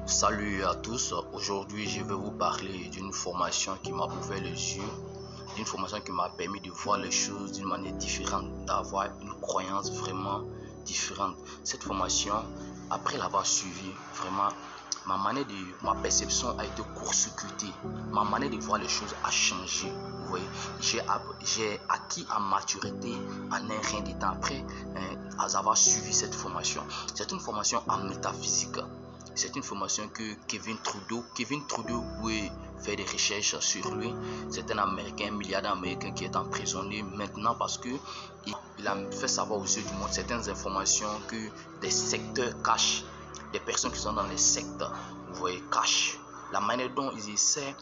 Salut à tous, aujourd'hui je vais vous parler d'une formation qui m'a ouvert les yeux, d'une formation qui m'a permis de voir les choses d'une manière différente, d'avoir une croyance vraiment différente. Cette formation, après l'avoir suivie, vraiment ma perception a été court-circuitée, ma manière de voir les choses a changé. Vous voyez, j'ai acquis en maturité en un rien de temps après avoir suivi cette formation. C'est une formation en métaphysique. C'est une formation que Kevin Trudeau, vous pouvez faire des recherches sur lui. C'est un Américain, un milliardaire américain qui est emprisonné maintenant parce que il a fait savoir aux yeux du monde certaines informations que des secteurs cachent, des personnes qui sont dans les sectes, vous voyez, cachent la manière dont ils essaient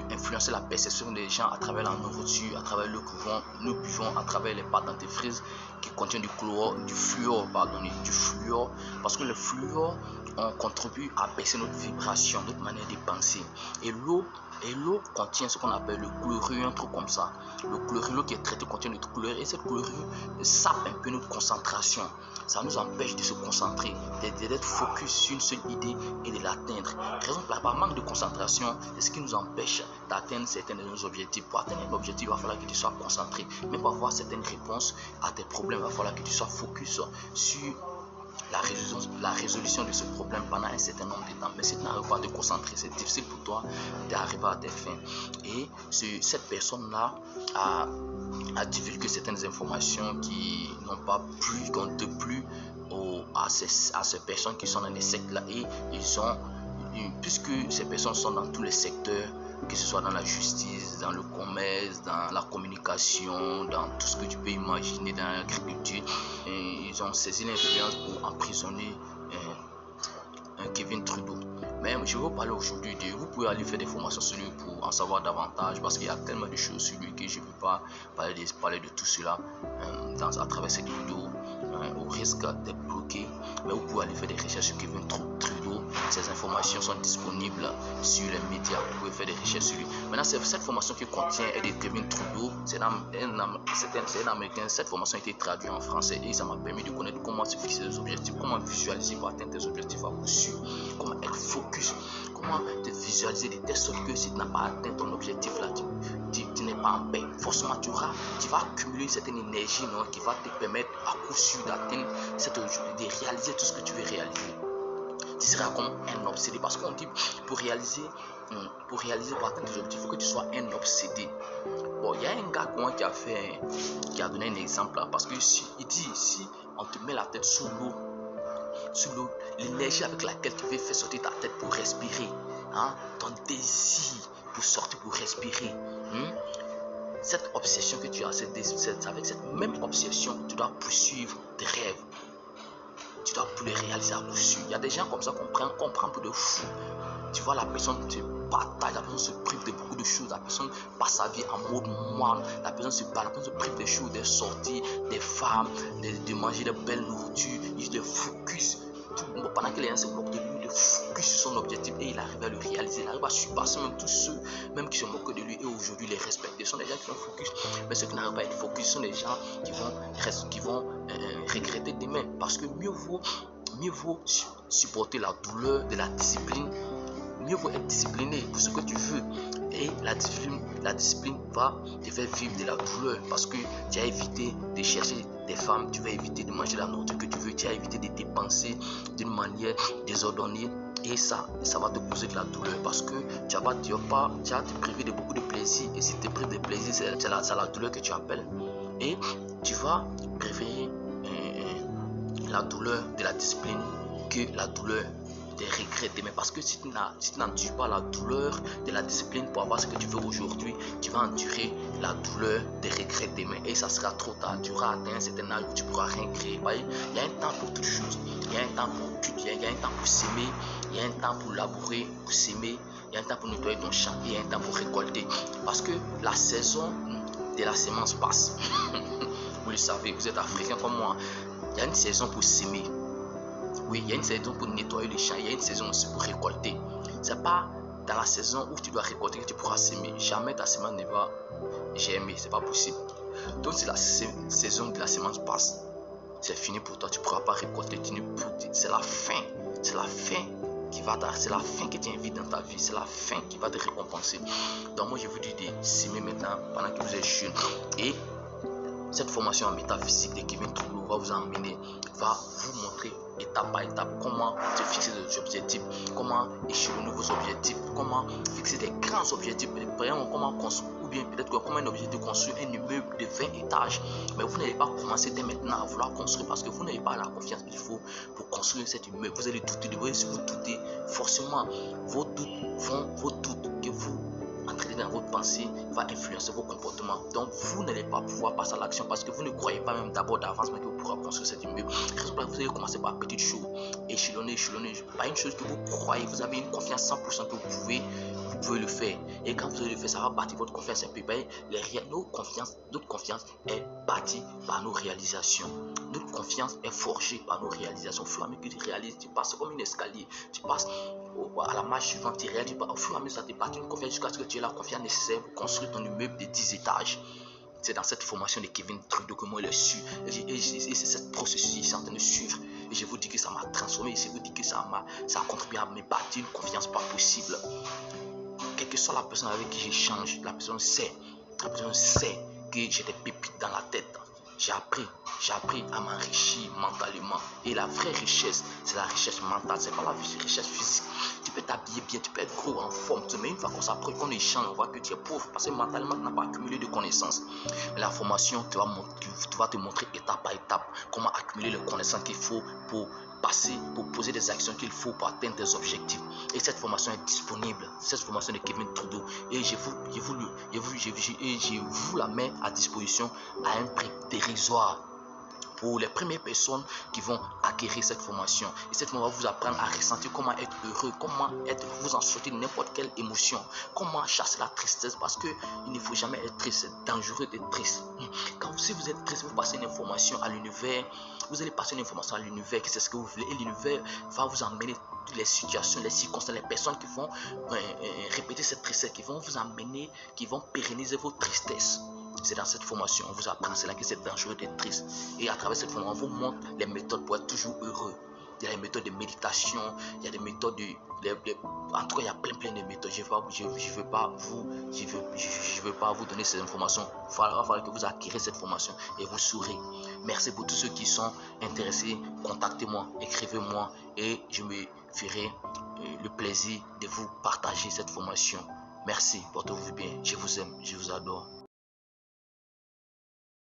d'influencer la perception des gens à travers la nourriture, à travers le que nous buvons, à travers les pâtes dentifrices qui contiennent du fluor, parce que le fluor on contribue à baisser notre vibration, notre manière de penser. Et l'eau contient ce qu'on appelle le chlorure, un truc comme ça. Le chlorure qui est traité contient le chlorure et cette chlorure sape un peu notre concentration. Ça nous empêche de se concentrer, d'être focus sur une seule idée et de l'atteindre. Raison par manque de concentration, c'est ce qui nous empêche d'atteindre certains de nos objectifs. Pour atteindre un objectif, il va falloir que tu sois concentré. Mais pour avoir certaines réponses à tes problèmes, il va falloir que tu sois focus sur la résolution de ce problème pendant un certain nombre de temps. Mais si tu n'arrives pas à te concentrer, c'est difficile pour toi d'arriver à tes fins. Et cette personne-là a divulgué certaines informations qui n'ont pas plu, qu'on ne plu à ces personnes qui sont dans les sectes là. Et puisque ces personnes sont dans tous les secteurs, que ce soit dans la justice, dans le commerce, dans la communication, dans tout ce que tu peux imaginer, dans l'agriculture, ils ont saisi l'influence pour emprisonner Kevin Trudeau. Mais je vais vous parler aujourd'hui vous pouvez aller faire des formations sur lui pour en savoir davantage, parce qu'il y a tellement de choses sur lui que je ne peux pas parler de tout cela à travers cette vidéo, au risque d'être bloqué. Mais vous pouvez aller faire des recherches sur Kevin Trudeau. Ces informations sont disponibles sur les médias. Vous pouvez faire des recherches sur lui. Maintenant, cette formation qui contient est de Kevin Trudeau. C'est un Américain. Cette formation a été traduite en français et ça m'a permis de connaître comment se fixer des objectifs, comment visualiser pour atteindre tes objectifs à coup sûr, comment être focus, comment te visualiser de telle sorte que si tu n'as pas atteint ton objectif là, tu n'es pas en paix. Forcément, tu vas accumuler une certaine énergie qui va te permettre à coup sûr d'atteindre de réaliser tout ce que tu veux réaliser. Tu seras comme un obsédé, parce qu'on dit pour réaliser, pour atteindre tes objectifs, il faut que tu sois un obsédé. Bon, il y a un gars qui a donné un exemple là, parce que il dit si on te met la tête sous l'eau, l'énergie avec laquelle tu veux faire sortir ta tête pour respirer, ton désir pour sortir, pour respirer, cette obsession que tu as, avec cette même obsession, tu dois poursuivre tes rêves. Tu dois plus les réaliser à coup sûr. Il y a des gens comme ça qu'on prend pour de fous. Tu vois, la personne te bataille, la personne se prive de beaucoup de choses, la personne passe sa vie en mode moine, la personne se prive des choses, des sorties, des femmes, de manger de belles nourritures, il se focus. Pendant que les gens se moquent de lui, il focus sur son objectif et il arrive à le réaliser. Il arrive à surpasser même tous ceux même qui se moquent de lui et aujourd'hui les respectent. Ce sont des gens qui sont focus, mais ceux qui n'arrivent pas à être focus sont des gens qui vont regretter demain, parce que mieux vaut supporter la douleur de la discipline. Mieux vaut être discipliné pour ce que tu veux. Et la discipline va te faire vivre de la douleur, parce que tu as évité de chercher des femmes, tu vas éviter de manger la nourriture que tu veux, tu as évité de dépenser d'une manière désordonnée. Et ça va te causer de la douleur, parce que tu vas te priver de beaucoup de plaisir. Et si tu te prives de plaisir, c'est la douleur que tu appelles. Et tu vas préférer la douleur de la discipline que la douleur des regrets demain, parce que si tu n'endures pas la douleur de la discipline pour avoir ce que tu veux aujourd'hui, tu vas endurer la douleur des regrets demain et ça sera trop tard. Tu auras atteint un certain âge où tu ne pourras rien créer. Il y a un temps pour toutes choses. Il y a un temps pour étudier, il y a un temps pour s'aimer, il y a un temps pour labourer, pour s'aimer, il y a un temps pour nettoyer ton champ, il y a un temps pour récolter, parce que la saison de la semence passe. Vous le savez, vous êtes africain comme moi. Il y a une saison pour s'aimer. Oui, il y a une saison pour nettoyer les champs, il y a une saison aussi pour récolter. C'est pas dans la saison où tu dois récolter que tu pourras s'aimer. Jamais ta semence ne va germer, c'est pas possible. Donc si la saison de la semence passe, c'est fini pour toi, tu ne pourras pas récolter. C'est la fin c'est la fin que tu invites dans ta vie, c'est la fin qui va te récompenser. Donc moi je vous dis de s'aimer maintenant pendant que vous êtes jeune. Et cette formation en métaphysique de Kevin Trudeau va vous emmener, va vous montrer étape par étape comment se fixer des objectifs, comment échelonner vos objectifs, comment fixer des grands objectifs, comment construire, ou bien peut-être comment un objectif de construire un immeuble de 20 étages. Mais vous n'allez pas commencer dès maintenant à vouloir construire parce que vous n'avez pas la confiance qu'il faut pour construire cet immeuble. Vous allez douter de vous, et si vous doutez, forcément vos doutes que vous entraîner dans votre pensée va influencer vos comportements. Donc vous n'allez pas pouvoir passer à l'action parce que vous ne croyez pas même d'abord d'avance que vous pourrez construire cet immeuble. Vous allez commencer par petites choses, échelonner, pas une chose que vous croyez, vous avez une confiance 100% que vous pouvez le faire. Et quand vous allez le faire, ça va bâtir votre confiance un peu. Notre confiance est bâtie par nos réalisations. Notre confiance est forgée par nos réalisations. Au fur et à mesure que tu réalises, tu passes comme un escalier, tu passes à la marche suivante, tu réalises, au fur et à mesure ça te bâtit une confiance jusqu'à ce que tu aies la confiance nécessaire pour construire ton immeuble de 10 étages. C'est dans cette formation de Kevin Trudeau que moi je l'ai su. Et c'est ce processus qui est en train de suivre. Et je vous dis que ça m'a transformé. Je vous dis que ça a contribué à me bâtir une confiance pas possible. Quelle que soit la personne avec qui j'échange, la personne sait que j'ai des pépites dans la tête. J'ai appris à m'enrichir mentalement. Et la vraie richesse, c'est la richesse mentale, c'est pas la richesse physique. Tu peux t'habiller bien, tu peux être gros, en forme, mais une fois qu'on s'approche, qu'on échange, on voit que tu es pauvre parce que mentalement, tu n'as pas accumulé de connaissances. Mais la formation, tu vas te montrer étape par étape comment accumuler les connaissances qu'il faut pour poser des actions qu'il faut pour atteindre des objectifs. Et cette formation est disponible, cette formation de Kevin Trudeau. Et je vous la mets à disposition à un prix dérisoire pour les premières personnes qui vont acquérir cette formation. Et cette formation va vous apprendre à ressentir comment être heureux, comment vous en sortir de n'importe quelle émotion, comment chasser la tristesse, parce que il ne faut jamais être triste, c'est dangereux d'être triste. Si vous êtes triste, vous passez une information à l'univers, vous allez passer une information à l'univers, que c'est ce que vous voulez, et l'univers va vous emmener les situations, les circonstances, les personnes qui vont répéter cette tristesse, qui vont vous emmener, qui vont pérenniser vos tristesses. C'est dans cette formation, on vous apprend cela, que c'est dangereux d'être triste. Et à travers cette formation, on vous montre les méthodes pour être toujours heureux. Il y a les méthodes de méditation, il y a des méthodes en tout cas, il y a plein de méthodes. Je ne veux pas vous donner ces informations. Il va falloir que vous acquérez cette formation et vous saurez. Merci pour tous ceux qui sont intéressés. Contactez-moi, écrivez-moi et je me ferai le plaisir de vous partager cette formation. Merci, portez-vous bien. Je vous aime, je vous adore.